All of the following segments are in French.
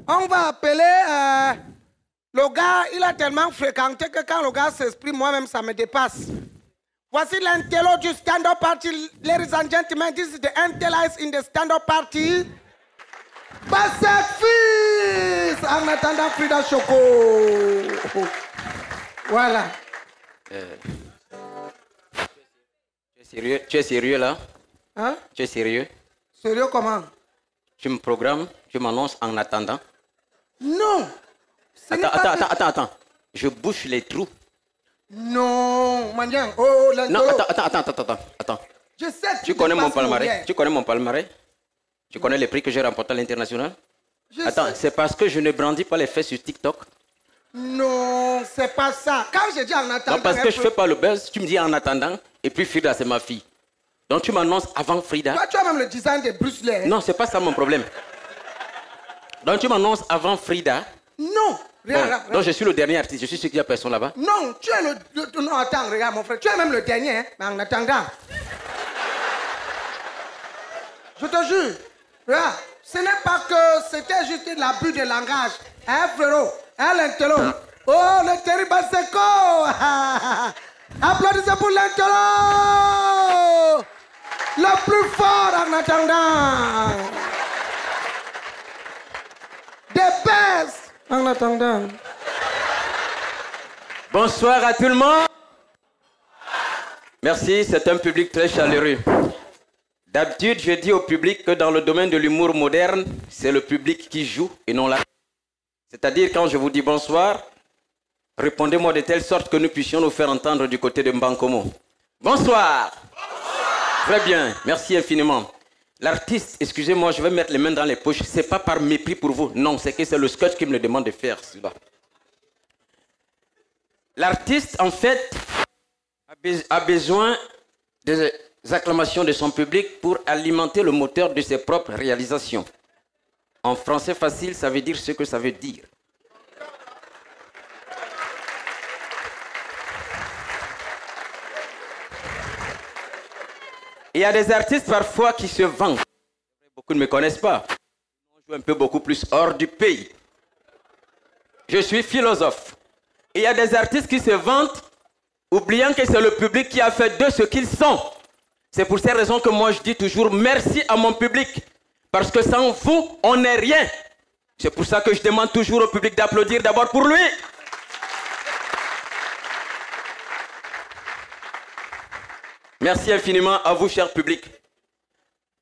On va appeler le gars, il a tellement fréquenté que quand le gars s'exprime, moi-même, ça me dépasse. Voici l'intello du stand-up party. Ladies and gentlemen, this is the intellice in the stand-up party. Basset Fils en attendant Frida Choco. Voilà. Tu es sérieux là? Hein? Tu es sérieux? Sérieux comment? Tu me programmes, tu m'annonces en attendant? Non. Attends. Je bouche les trous. Non, Maniang. Oh, non, attends. Je sais que tu connais mon palmarès. Tu connais mon palmarès? Tu connais les prix que j'ai remportés à l'international? Attends, c'est parce que je ne brandis pas les fesses sur TikTok? Non, c'est pas ça. Quand je dis en attendant... Non, parce que je ne fais pas le buzz, tu me dis en attendant, et puis Frida, c'est ma fille. Donc tu m'annonces avant Frida. Toi, tu as même le design de Bruce Lee. Hein? Non, c'est pas ça mon problème. Donc tu m'annonces avant Frida. Non. Regarde. Donc je suis le dernier artiste, je suis celui qui a personne là-bas. Non, tu es le... Non, attends, regarde mon frère. Tu es même le dernier, hein, mais en attendant. Je te jure. Regarde, ce n'est pas que c'était juste de l'abus de langage. Hein, frérot? Hein, l'intello? Oh, le terrible Seko! Applaudissez pour l'intello! Le plus fort en attendant. The best en attendant. Bonsoir à tout le monde. Merci, c'est un public très chaleureux. D'habitude, je dis au public que dans le domaine de l'humour moderne, c'est le public qui joue et non la... C'est-à-dire quand je vous dis bonsoir, répondez-moi de telle sorte que nous puissions nous faire entendre du côté de Mbankomo. Bonsoir. Très bien, merci infiniment. L'artiste, excusez-moi, je vais mettre les mains dans les poches. C'est pas par mépris pour vous. Non, c'est que c'est le scotch qui me le demande de faire cela. L'artiste, en fait, a besoin des acclamations de son public pour alimenter le moteur de ses propres réalisations. En français facile, ça veut dire ce que ça veut dire. Il y a des artistes parfois qui se vendent. Beaucoup ne me connaissent pas. On joue un peu beaucoup plus hors du pays. Je suis philosophe. Il y a des artistes qui se vantent, oubliant que c'est le public qui a fait d'eux ce qu'ils sont. C'est pour ces raisons que moi je dis toujours merci à mon public. Parce que sans vous, on n'est rien. C'est pour ça que je demande toujours au public d'applaudir d'abord pour lui. Merci infiniment à vous, cher public.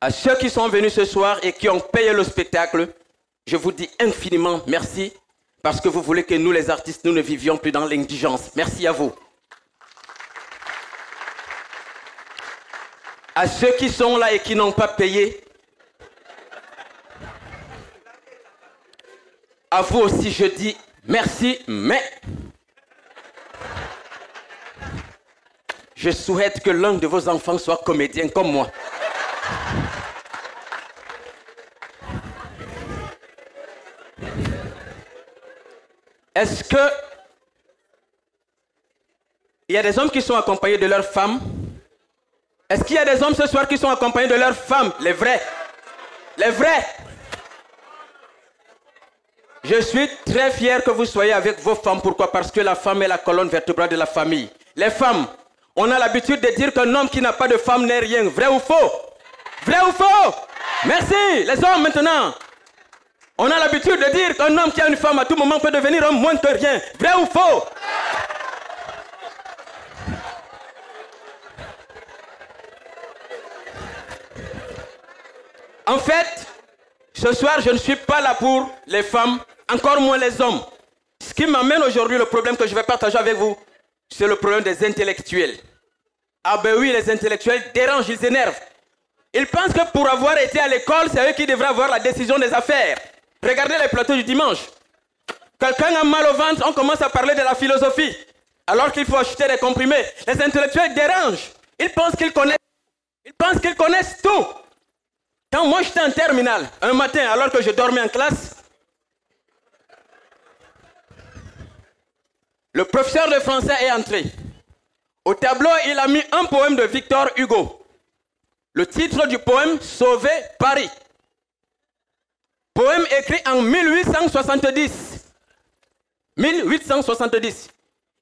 À ceux qui sont venus ce soir et qui ont payé le spectacle, je vous dis infiniment merci parce que vous voulez que nous, les artistes, nous ne vivions plus dans l'indigence. Merci à vous. À ceux qui sont là et qui n'ont pas payé, à vous aussi, je dis merci, mais je souhaite que l'un de vos enfants soit comédien comme moi. Est-ce que il y a des hommes qui sont accompagnés de leurs femmes? Est-ce qu'il y a des hommes ce soir qui sont accompagnés de leurs femmes? Les vrais. Les vrais. Je suis très fier que vous soyez avec vos femmes. Pourquoi? Parce que la femme est la colonne vertébrale de la famille. Les femmes, on a l'habitude de dire qu'un homme qui n'a pas de femme n'est rien. Vrai ou faux? Vrai ou faux? Merci. Les hommes maintenant. On a l'habitude de dire qu'un homme qui a une femme à tout moment peut devenir un moins que rien. Vrai ou faux? En fait, ce soir, je ne suis pas là pour les femmes, encore moins les hommes. Ce qui m'amène aujourd'hui, le problème que je vais partager avec vous, c'est le problème des intellectuels. Ah ben oui, les intellectuels dérangent, ils énervent. Ils pensent que pour avoir été à l'école, c'est eux qui devraient avoir la décision des affaires. Regardez les plateaux du dimanche. Quelqu'un a mal au ventre, on commence à parler de la philosophie. Alors qu'il faut acheter des comprimés. Les intellectuels dérangent. Ils pensent qu'ils connaissent tout. Quand moi j'étais en terminale, un matin, alors que je dormais en classe, le professeur de français est entré. Au tableau, il a mis un poème de Victor Hugo. Le titre du poème, Sauver Paris. Poème écrit en 1870. 1870.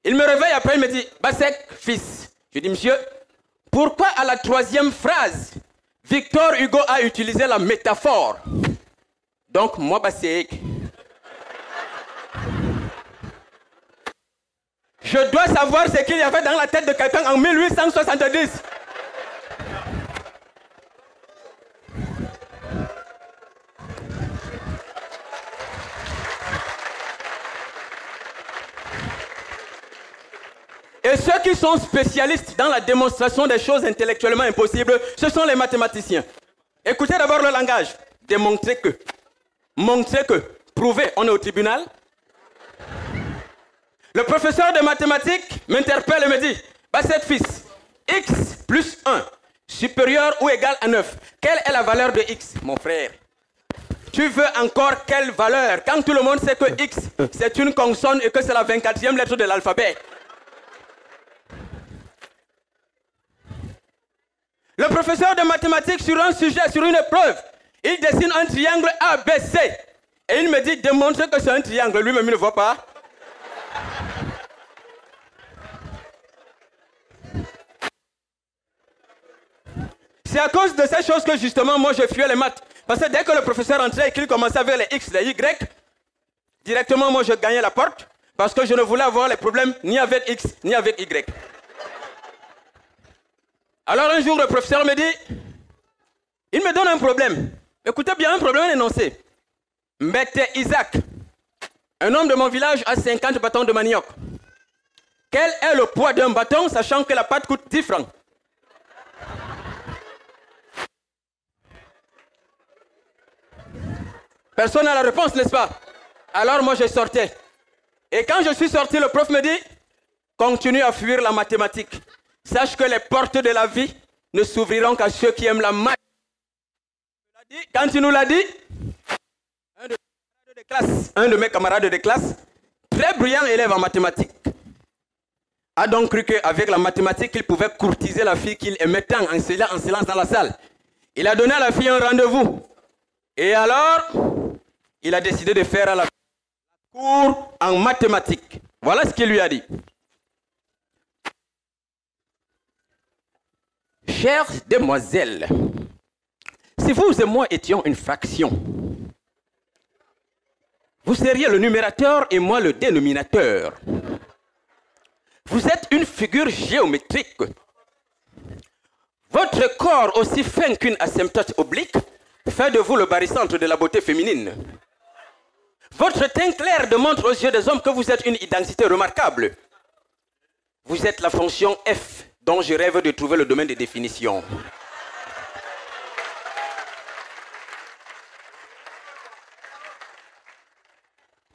Il me réveille après, il me dit, Bassek, fils. Je dis, monsieur, pourquoi à la troisième phrase, Victor Hugo a utilisé la métaphore? Donc, moi, Bassek, je dois savoir ce qu'il y avait dans la tête de quelqu'un en 1870. Et ceux qui sont spécialistes dans la démonstration des choses intellectuellement impossibles, ce sont les mathématiciens. Écoutez d'abord le langage. Démontrer que. Montrer que. Prouver, on est au tribunal. Le professeur de mathématiques m'interpelle et me dit, Bassek fils, x plus 1, supérieur ou égal à 9. Quelle est la valeur de x, mon frère? Tu veux encore quelle valeur? Quand tout le monde sait que x, c'est une consonne et que c'est la 24e lettre de l'alphabet. Le professeur de mathématiques sur un sujet, sur une épreuve, il dessine un triangle ABC. Et il me dit, démontre que c'est un triangle. Lui-même, il ne voit pas. C'est à cause de ces choses que justement, moi, je fuyais les maths. Parce que dès que le professeur entrait et qu'il commençait avec les X, les Y, directement, moi, je gagnais la porte. Parce que je ne voulais avoir les problèmes ni avec X, ni avec Y. Alors un jour, le professeur me dit, il me donne un problème. Écoutez bien, un problème énoncé. Mbete Isaac, un homme de mon village a 50 bâtons de manioc. Quel est le poids d'un bâton, sachant que la pâte coûte 10 francs? Personne n'a la réponse, n'est-ce pas? Alors moi, je sortais. Et quand je suis sorti, le prof me dit, continue à fuir la mathématique. Sache que les portes de la vie ne s'ouvriront qu'à ceux qui aiment la maths. Quand il nous l'a dit, un de mes camarades de classe, très brillant élève en mathématiques, a donc cru qu'avec la mathématique, il pouvait courtiser la fille qu'il aimait tant en silence dans la salle. Il a donné à la fille un rendez-vous. Et alors, il a décidé de faire la cours en mathématiques. Voilà ce qu'il lui a dit. Chères demoiselles, si vous et moi étions une fraction, vous seriez le numérateur et moi le dénominateur. Vous êtes une figure géométrique. Votre corps, aussi fin qu'une asymptote oblique, fait de vous le barycentre de la beauté féminine. Votre teint clair démontre aux yeux des hommes que vous êtes une identité remarquable. Vous êtes la fonction f dont je rêve de trouver le domaine de définition.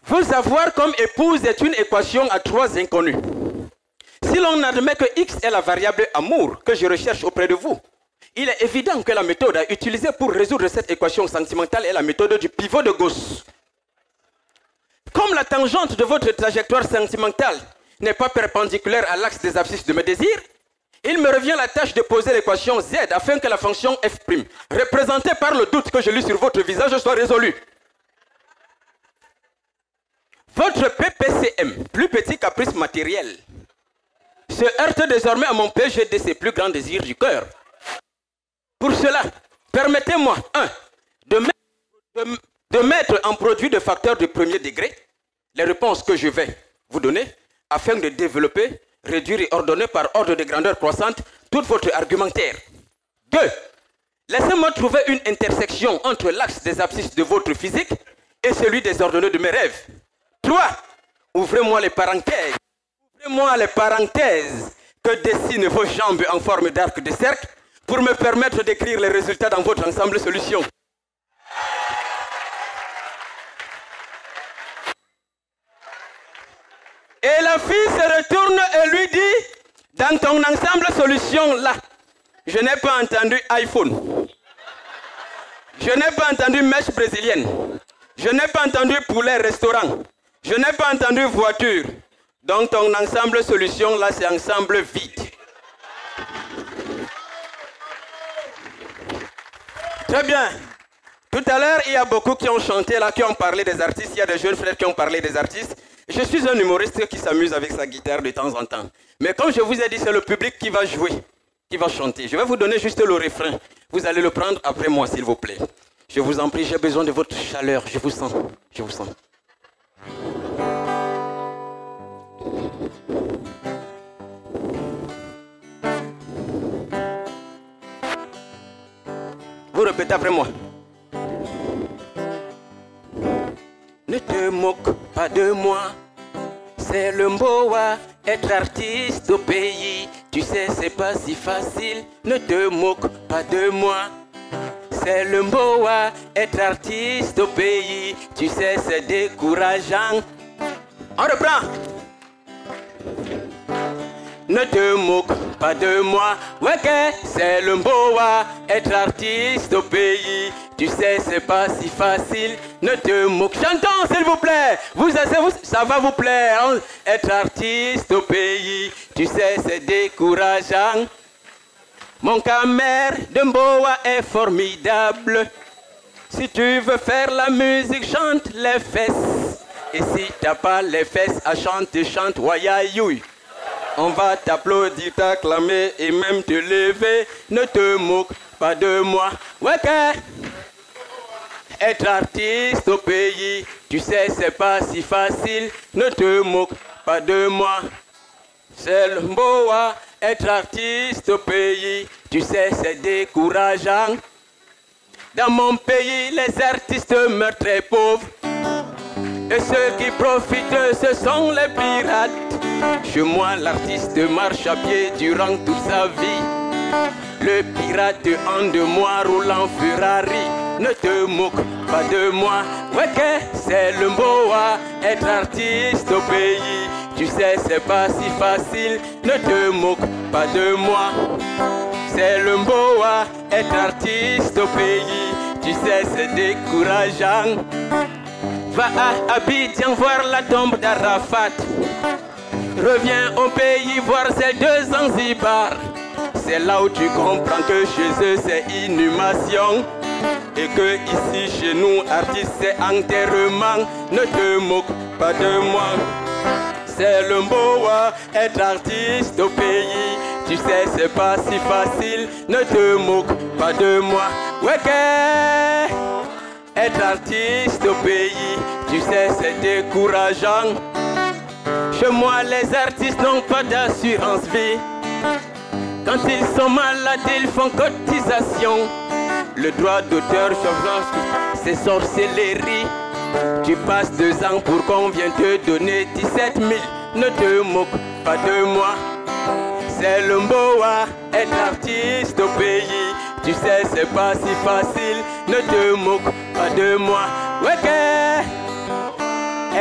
Vous avoir comme épouse est une équation à trois inconnus. Si l'on admet que x est la variable amour que je recherche auprès de vous, il est évident que la méthode à utiliser pour résoudre cette équation sentimentale est la méthode du pivot de Gauss. Comme la tangente de votre trajectoire sentimentale n'est pas perpendiculaire à l'axe des abscisses de mes désirs, il me revient la tâche de poser l'équation z afin que la fonction f', représentée par le doute que je lis sur votre visage, soit résolue. Votre PPCM, plus petit caprice matériel, se heurte désormais à mon PGDC, plus grand désir du cœur. Pour cela, permettez-moi, 1. De mettre en produit de facteurs de premier degré les réponses que je vais vous donner afin de développer, réduire et ordonner par ordre de grandeur croissante tout votre argumentaire. 2. Laissez-moi trouver une intersection entre l'axe des abscisses de votre physique et celui des ordonnées de mes rêves. 3. Ouvrez-moi les parenthèses. Ouvrez-moi les parenthèses que dessinent vos jambes en forme d'arc de cercle pour me permettre d'écrire les résultats dans votre ensemble solution. Et la fille se retourne et lui dit, dans ton ensemble solution là, je n'ai pas entendu iPhone. Je n'ai pas entendu mèche brésilienne. Je n'ai pas entendu poulet restaurant. Je n'ai pas entendu voiture. Donc ton ensemble solution là, c'est ensemble vide. Très bien. Tout à l'heure, il y a beaucoup qui ont chanté là, qui ont parlé des artistes. Il y a des jeunes frères qui ont parlé des artistes. Je suis un humoriste qui s'amuse avec sa guitare de temps en temps. Mais comme je vous ai dit, c'est le public qui va jouer, qui va chanter. Je vais vous donner juste le refrain. Vous allez le prendre après moi, s'il vous plaît. Je vous en prie, j'ai besoin de votre chaleur. Je vous sens. Je vous sens. Vous répétez après moi. Ne te moque pas de moi, c'est le Mboa, être artiste au pays. Tu sais, c'est pas si facile. Ne te moque pas de moi, c'est le Mboa, être artiste au pays. Tu sais, c'est décourageant. On reprend. Ne te moque pas de moi, ouais que c'est le Mboa, être artiste au pays. Tu sais, c'est pas si facile. Ne te moque. Chantons, s'il vous plaît. Ça va vous plaire. Hein? Être artiste au pays. Tu sais, c'est décourageant. Mon camère de Mboa est formidable. Si tu veux faire la musique, chante les fesses. Et si t'as pas les fesses à chanter, chante Wayayoui. On va t'applaudir, t'acclamer et même te lever. Ne te moque pas de moi. Ouais que être artiste au pays, tu sais, c'est pas si facile. Ne te moque pas de moi. C'est le Mboa, être artiste au pays. Tu sais, c'est décourageant. Dans mon pays, les artistes meurent très pauvres. Et ceux qui profitent, ce sont les pirates. Chez moi, l'artiste marche à pied durant toute sa vie. Le pirate en de moi roule en Ferrari. Ne te moque pas de moi, ouais que c'est le Mboa, être artiste au pays. Tu sais, c'est pas si facile. Ne te moque pas de moi, c'est le Mboa, être artiste au pays. Tu sais, c'est décourageant. Va à Abidjan voir la tombe d'Arafat. Reviens au pays voir celle de Zanzibar. C'est là où tu comprends que chez eux c'est inhumation. Et que ici chez nous, artistes c'est enterrement. Ne te moque pas de moi, c'est le Mboa, être artiste au pays. Tu sais c'est pas si facile. Ne te moque pas de moi, ouais que être artiste au pays, tu sais c'est décourageant. Chez moi les artistes n'ont pas d'assurance vie. Quand ils sont malades ils font cotisation. Le droit d'auteur, c'est sorcellerie. Tu passes 2 ans pour qu'on vienne te donner 17 000. Ne te moque pas de moi, c'est le Mboa, être artiste au pays. Tu sais c'est pas si facile. Ne te moque pas de moi, ouais que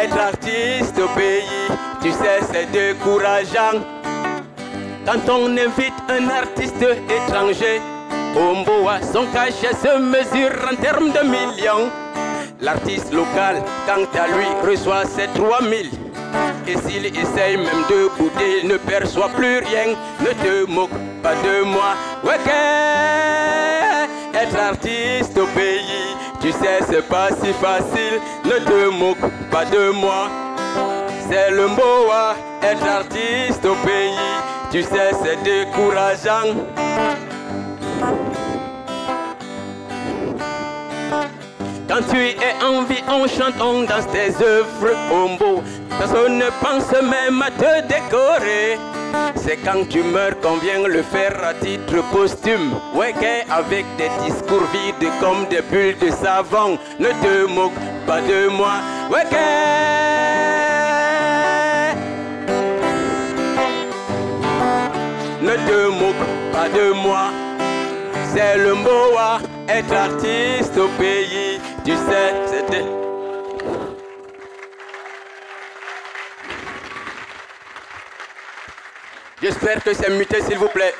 être artiste au pays. Tu sais c'est décourageant. Quand on invite un artiste étranger, au Mboa, son cachet se mesure en termes de millions. L'artiste local, quant à lui, reçoit ses 3 000. Et s'il essaye même de bouder, il ne perçoit plus rien. Ne te moque pas de moi, ouais que être artiste au pays. Tu sais c'est pas si facile. Ne te moque pas de moi, c'est le Mboa, être artiste au pays. Tu sais c'est décourageant. Quand tu es en vie, on chante, on danse tes œuvres Ombo. Personne ne pense même à te décorer. C'est quand tu meurs qu'on vient le faire à titre posthume. Ouais, avec des discours vides comme des bulles de savon. Ne te moque pas de moi. Ouais, ne te moque pas de moi. C'est le Mboa, être artiste au pays. Tu sais, c'était... J'espère que c'est muté, s'il vous plaît.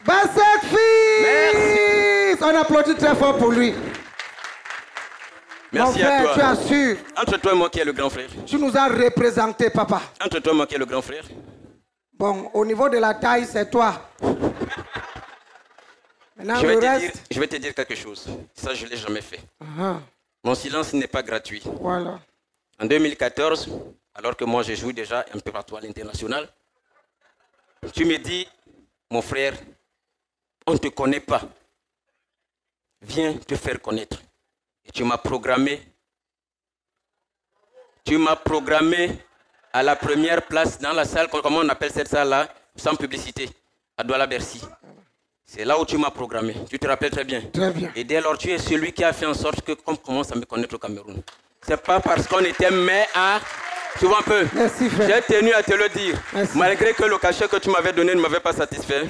Bassek Fils! Merci. On applaudit très fort pour lui. Merci. Mon frère, à toi. tu as su. Entre toi et moi qui est le grand frère. Tu nous as représenté, papa. Entre toi et moi qui est le grand frère. Bon, au niveau de la taille, c'est toi. Maintenant, Je vais te dire quelque chose. Ça, je ne l'ai jamais fait. Uh-huh. Mon silence n'est pas gratuit. Voilà. En 2014, alors que moi, je joue déjà un peu partout à l'international, tu me dis, mon frère, on ne te connaît pas. Viens te faire connaître. Et tu m'as programmé. Tu m'as programmé à la première place dans la salle, comment on appelle cette salle-là, sans publicité, à Douala-Bercy. C'est là où tu m'as programmé. Tu te rappelles très bien. Très bien. Et dès lors, tu es celui qui a fait en sorte qu'on commence à me connaître au Cameroun. Ce n'est pas parce qu'on était mais à... Tu vois un peu? Merci, frère. J'ai tenu à te le dire. Merci. Malgré que le cachet que tu m'avais donné ne m'avait pas satisfait.